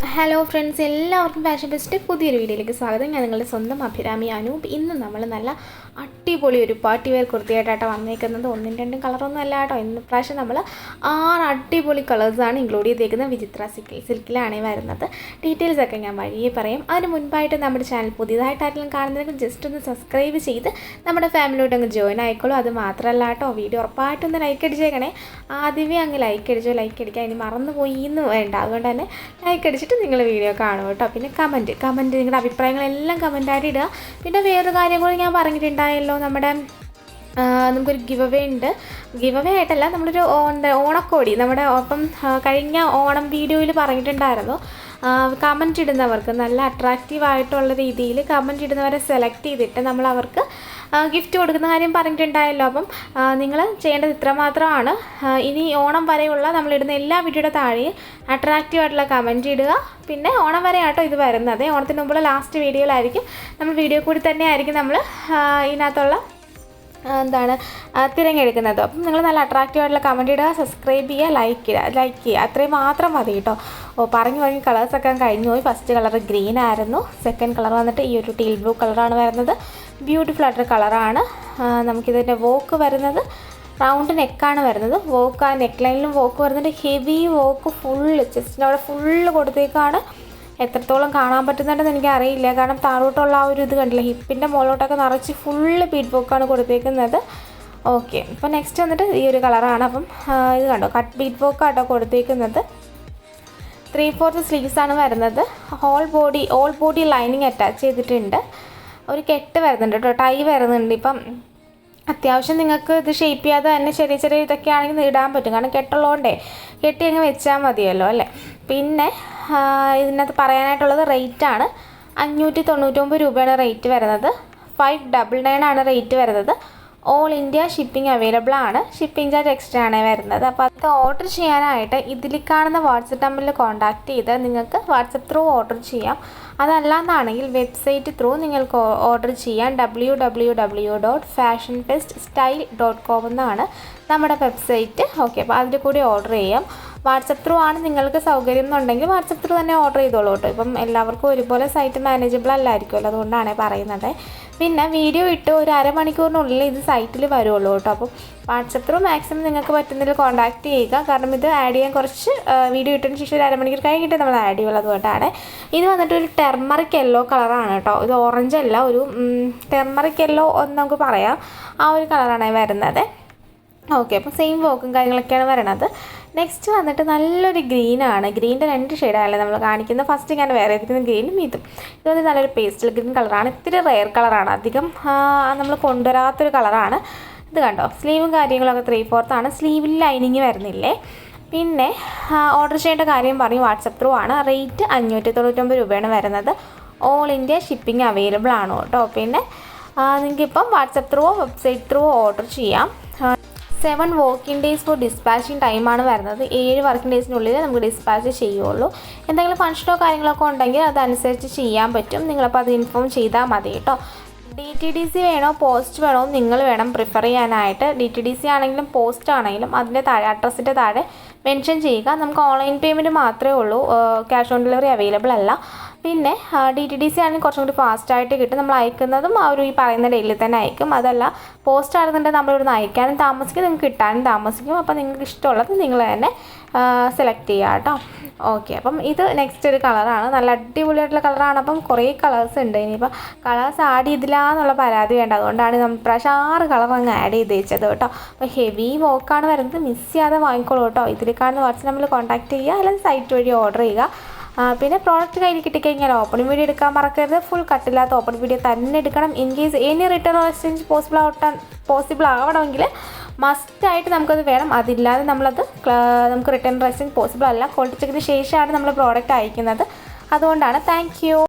Hello friends, എല്ലാവർക്കും fashion fest പുതിയൊരു വീഡിയോയിലേക്ക് സ്വാഗതം. ഞാൻ നിങ്ങളുടെ സ്വന്തം അഭിരാമി അനൂപ്. ഇന്ന് നമ്മൾ നല്ല അടിപൊളി ഒരു പാർട്ടി വെയർ കുർത്തിയായിട്ടാണ് വന്നേക്കുന്നത്. ഒന്നും രണ്ടും കളറൊന്നും അല്ല കേട്ടോ. ഇന്ന് പ്രാവശ്യം നമ്മൾ 6 അടിപൊളി കളേഴ്സാണ് ഇൻക്ലൂഡ് ചെയ്തേക്കുന്നത്. വിചിത്ര സിൽക്കിലാണ് വരുന്നത്. ഡീറ്റെയിൽസ് ഒക്കെ ഞാൻ വഴിയെ പറയാം. അതിന് മുൻപായിട്ട് നമ്മുടെ ചാനൽ പുതിയതായിട്ട് ആരെങ്കിലും കാണുന്നതെങ്കിൽ ജസ്റ്റ് ഒന്ന് സബ്സ്ക്രൈബ് ചെയ്ത് നമ്മുടെ ഫാമിലിയോട്ട് അങ്ങ് ജോയിൻ ആയിക്കോളൂ. അത് മാത്രമല്ല കേട്ടോ, വീഡിയോ ഉറപ്പായിട്ടൊന്ന് ലൈക്ക് അടിച്ചേക്കണേ. ആദ്യമേ അങ്ങ് ലൈക്ക് അടിക്കാൻ ഇനി മറന്നുപോയി എന്ന് വേണ്ട. അതുകൊണ്ട് തന്നെ ലൈക്ക് അടിച്ചിട്ട് നിങ്ങൾ വീഡിയോ കാണും കേട്ടോ. പിന്നെ കമൻറ്റ് നിങ്ങളുടെ അഭിപ്രായങ്ങളെല്ലാം കമൻറ്റായിട്ട് ഇടുക. പിന്നെ വേറൊരു കാര്യം കൂടി ഞാൻ പറഞ്ഞിട്ടുണ്ടായല്ലോ, നമ്മുടെ നമുക്കൊരു ഗിവ് അവേ ഉണ്ട്. ഗിവ് അവേ ആയിട്ടല്ല, നമ്മളൊരു ഓണക്കോടി നമ്മുടെ ഒപ്പം കഴിഞ്ഞ ഓണം വീഡിയോയിൽ പറഞ്ഞിട്ടുണ്ടായിരുന്നു. കമൻറ്റ് ഇടുന്നവർക്ക് നല്ല അട്രാക്റ്റീവായിട്ടുള്ള രീതിയിൽ കമൻറ്റ് ഇടുന്നവരെ സെലക്ട് ചെയ്തിട്ട് നമ്മൾ അവർക്ക് ഗിഫ്റ്റ് കൊടുക്കുന്ന കാര്യം പറഞ്ഞിട്ടുണ്ടായല്ലോ. അപ്പം നിങ്ങൾ ചെയ്യേണ്ടത് ഇത്ര മാത്രമാണ്. ഇനി ഓണം വരെയുള്ള നമ്മളിടുന്ന എല്ലാ വീഡിയോയുടെ താഴെയും അട്രാക്റ്റീവായിട്ടുള്ള കമൻറ്റ് ഇടുക. പിന്നെ ഓണം വരെ ആട്ടോ ഇത് വരുന്നത്. ഓണത്തിന് മുമ്പുള്ള ലാസ്റ്റ് വീഡിയോയിലായിരിക്കും നമ്മൾ വീഡിയോ കൂടി തന്നെ ആയിരിക്കും നമ്മൾ ഇതിനകത്തുള്ള തിരഞ്ഞെടുക്കുന്നത്. അപ്പം നിങ്ങൾ നല്ല അട്രാക്റ്റീവായിട്ടുള്ള കമൻറ്റ് ഇടുക, സബ്സ്ക്രൈബ് ചെയ്യുക, ലൈക്ക് ചെയ്യുക. അത്രയും മാത്രം മതി കേട്ടോ. പറഞ്ഞ് കളേഴ്സൊക്കെ കഴിഞ്ഞു പോയി. ഫസ്റ്റ് കളർ ഗ്രീൻ ആയിരുന്നു. സെക്കൻഡ് കളർ വന്നിട്ട് ഈ ഒരു ടീൽ ബ്ലൂ കളറാണ് വരുന്നത്. ബ്യൂട്ടിഫുൾ ആയിട്ടൊരു കളറാണ്. നമുക്കിതിൻ്റെ വോക്ക് വരുന്നത് റൗണ്ട് നെക്കാണ് വരുന്നത്. വോക്ക് ആ നെക്ക് ലൈനിലും വോക്ക് വരുന്നുണ്ട്. ഹെവി വോക്ക് ഫുള്ള് ചെസ്റ്റിൻ്റെ അവിടെ ഫുള്ള് കൊടുത്തേക്കാണ്. എത്രത്തോളം കാണാൻ പറ്റുന്നുണ്ടെന്ന് എനിക്കറിയില്ല, കാരണം താഴോട്ടുള്ള ആ ഒരു ഇത് കണ്ടില്ല, ഹിപ്പിൻ്റെ മുകളിലോട്ടൊക്കെ നിറച്ച് ഫുള്ള് ബീഡ് വർക്കാണ് കൊടുത്തേക്കുന്നത്. ഓക്കെ, ഇപ്പോൾ നെക്സ്റ്റ് വന്നിട്ട് ഈ ഒരു കളറാണ്. അപ്പം ഇത് കണ്ടോ, കട്ട് ബീഡ് വർക്കാട്ടോ കൊടുത്തേക്കുന്നത്. 3/4 സ്ലീവ്സാണ് വരുന്നത്. ഓൾ ബോഡി ലൈനിങ് അറ്റാച്ച് ചെയ്തിട്ടുണ്ട്. ഒരു കെട്ട് വരുന്നുണ്ട് കേട്ടോ, ടൈ വരുന്നുണ്ട്. ഇപ്പം അത്യാവശ്യം നിങ്ങൾക്ക് ഇത് ഷേപ്പ് ചെയ്യാതെ തന്നെ ചെറിയ ചെറിയ ഇതൊക്കെ ആണെങ്കിൽ ഇടാൻ പറ്റും, കാരണം കെട്ടുള്ളതുകൊണ്ടേ കെട്ടി അങ്ങ് വെച്ചാൽ മതിയല്ലോ അല്ലേ. പിന്നെ ഇതിനകത്ത് പറയാനായിട്ടുള്ളത് റേറ്റാണ് 599 രൂപയാണ് റേറ്റ് വരുന്നത്. 599 ആണ് റേറ്റ് വരുന്നത്. ഓൾ ഇന്ത്യ ഷിപ്പിംഗ് അവൈലബിൾ ആണ്. ഷിപ്പിംഗ് ചാർജ് എക്സ്ട്രാ ആണ് വരുന്നത്. അപ്പോൾ അത് ഓർഡർ ചെയ്യാനായിട്ട് ഇതിൽ കാണുന്ന വാട്സപ്പ് നമ്പറിൽ കോൺടാക്ട് ചെയ്ത് നിങ്ങൾക്ക് വാട്സപ്പ് ത്രൂ ഓർഡർ ചെയ്യാം. അതല്ലാന്നാണെങ്കിൽ വെബ്സൈറ്റ് ത്രൂ നിങ്ങൾക്ക് ഓർഡർ ചെയ്യാം. www.fashionfeststyle.com എന്നാണ് നമ്മുടെ വെബ്സൈറ്റ്. ഓക്കെ, അപ്പോൾ അതിൽ കൂടി ഓർഡർ ചെയ്യാം. വാട്സപ്പ് ത്രൂ ആണ് നിങ്ങൾക്ക് സൗകര്യം എന്നുണ്ടെങ്കിൽ വാട്സപ്പ് ത്രൂ തന്നെ ഓർഡർ ചെയ്തോളൂ കേട്ടോ. ഇപ്പം എല്ലാവർക്കും ഒരുപോലെ സൈറ്റ് മാനേജബിൾ അല്ലായിരിക്കുമല്ലോ, അതുകൊണ്ടാണ് പറയുന്നത്. പിന്നെ വീഡിയോ ഇട്ട് ഒരു അരമണിക്കൂറിനുള്ളിൽ ഇത് സൈറ്റിൽ വരുള്ളൂ കേട്ടോ. അപ്പം വാട്സപ്പ് ത്രൂ മാക്സിമം നിങ്ങൾക്ക് പറ്റുന്നതിൽ കോൺടാക്ട് ചെയ്യുക, കാരണം ഇത് ആഡ് ചെയ്യാൻ കുറച്ച് വീഡിയോ ഇട്ടതിന് ശേഷം ഒരു അരമണിക്കൂർ കഴിഞ്ഞിട്ട് നമ്മൾ ആഡ് ചെയ്യുള്ളൂ. അതുകൊണ്ടാണ്. ഇത് വന്നിട്ട് ഒരു ടെർമറിക് യെല്ലോ കളറാണ് കേട്ടോ. ഇത് ഓറഞ്ച് അല്ല, ഒരു ടെർമറിക് യെല്ലോ എന്ന് നമുക്ക് പറയാം. ആ ഒരു കളറാണ് വരുന്നത്. ഓക്കെ, അപ്പോൾ സെയിം വർക്കും കാര്യങ്ങളൊക്കെയാണ് വരണത്. നെക്സ്റ്റ് വന്നിട്ട് നല്ലൊരു ഗ്രീനാണ്. ഗ്രീൻ്റെ 2 ഷെയ്ഡാണല്ലേ നമ്മൾ കാണിക്കുന്നത്. ഫസ്റ്റ് ഞാൻ വേറെ ഇരിക്കുന്ന ഗ്രീനും ഇതും വന്ന് നല്ലൊരു പേസ്റ്റൽ ഗ്രീൻ കളറാണ്. ഇത്തിരി റെയർ കളറാണ്, അധികം നമ്മൾ കൊണ്ടുവരാത്തൊരു കളറാണ്. ഇത് കണ്ടോ, സ്ലീവും കാര്യങ്ങളൊക്കെ 3/4 ആണ്. സ്ലീവിൽ ലൈനിങ് വരുന്നില്ലേ. പിന്നെ ഓർഡർ ചെയ്യേണ്ട കാര്യം പറയും, വാട്സപ്പ് ത്രൂ ആണ്. റേറ്റ് 599 രൂപയാണ് വരുന്നത്. ഓൾ ഇന്ത്യ ഷിപ്പിംഗ് അവൈലബിൾ ആണ് കേട്ടോ. പിന്നെ നിങ്ങൾക്കിപ്പം WhatsApp through website through order ചെയ്യാം. 7 വർക്കിംഗ് ഡേയ്സ് ഫോർ ഡിസ്പാച്ചിങ് ടൈമാണ് വരുന്നത്. 7 വർക്കിംഗ് ഡേയ്സിനുള്ളിൽ നമുക്ക് ഡിസ്പാച്ച് ചെയ്യുള്ളൂ. എന്തെങ്കിലും ഫംഗ്ഷനോ കാര്യങ്ങളൊക്കെ ഉണ്ടെങ്കിൽ അതനുസരിച്ച് ചെയ്യാൻ പറ്റും. നിങ്ങളപ്പോൾ അത് ഇൻഫോം ചെയ്താൽ മതി കേട്ടോ. DTDC വേണോ പോസ്റ്റ് വേണോ നിങ്ങൾ വേണം പ്രിഫർ ചെയ്യാനായിട്ട്. DTDC ആണെങ്കിലും പോസ്റ്റ് ആണെങ്കിലും അതിൻ്റെ താഴെ അഡ്രസ്സിൻ്റെ താഴെ മെൻഷൻ ചെയ്യുക. നമുക്ക് ഓൺലൈൻ പേയ്മെൻറ്റ് മാത്രമേ ഉള്ളൂ, ക്യാഷ് ഓൺ ഡെലിവറി അവൈലബിൾ അല്ല. പിന്നെ DTDC ആണെങ്കിൽ കുറച്ചും കൂടി ഫാസ്റ്റായിട്ട് കിട്ടും. നമ്മൾ അയക്കുന്നതും ആ ഒരു ഈ പറയുന്ന ഡേയിൽ തന്നെ അയക്കും. അതല്ല പോസ്റ്റ് ആണെന്നുണ്ടെങ്കിൽ നമ്മളിവിടുന്ന് അയക്കാനും താമസിക്കും, നിങ്ങൾക്ക് കിട്ടാനും താമസിക്കും. അപ്പോൾ നിങ്ങൾക്ക് ഇഷ്ടമുള്ളത് നിങ്ങൾ തന്നെ സെലക്ട് ചെയ്യുക കേട്ടോ. ഓക്കെ, അപ്പം ഇത് നെക്സ്റ്റ് ഒരു കളറാണ്. നല്ല അടിപൊളിയായിട്ടുള്ള കളറാണ്. അപ്പം കുറേ കളേഴ്സ് ഉണ്ട്. ഇനിയിപ്പോൾ കളേഴ്സ് ആഡ് ചെയ്തില്ല എന്നുള്ള പരാതി വേണ്ട, അതുകൊണ്ടാണ് നമ്മൾ പ്രാവശ്യം 6 കളർ അങ്ങ് ആഡ് ചെയ്ത് വെച്ചത് കേട്ടോ. അപ്പോൾ ഹെവി വർക്കാണ് വരുന്നത്. മിസ് ചെയ്യാതെ വാങ്ങിക്കോളൂ കേട്ടോ. ഇതിൽ കാണുന്ന വാട്സപ്പ് നമ്പറിൽ കോൺടാക്ട് ചെയ്യുക, അല്ലെങ്കിൽ സൈറ്റ് വഴി ഓർഡർ ചെയ്യുക. പിന്നെ പ്രോഡക്റ്റ് കയ്യിൽ കിട്ടിക്കഴിഞ്ഞാൽ ഓപ്പൺ വീഡിയോ എടുക്കാൻ മറക്കരുത്. ഫുൾ കട്ടില്ലാത്ത ഓപ്പൺ വീഡിയോ തന്നെ എടുക്കണം. In case any return exchange possible ആവണമെങ്കിൽ മസ്റ്റായിട്ട് നമുക്കത് വേണം. അതില്ലാതെ നമുക്ക് റിട്ടേൺ എക്സ്ചേഞ്ച് പോസിബിൾ അല്ല. ക്വാളിറ്റി ചെക്കിന് ശേഷമാണ് നമ്മൾ പ്രോഡക്റ്റ് അയക്കുന്നത്. അതുകൊണ്ടാണ്. Thank you.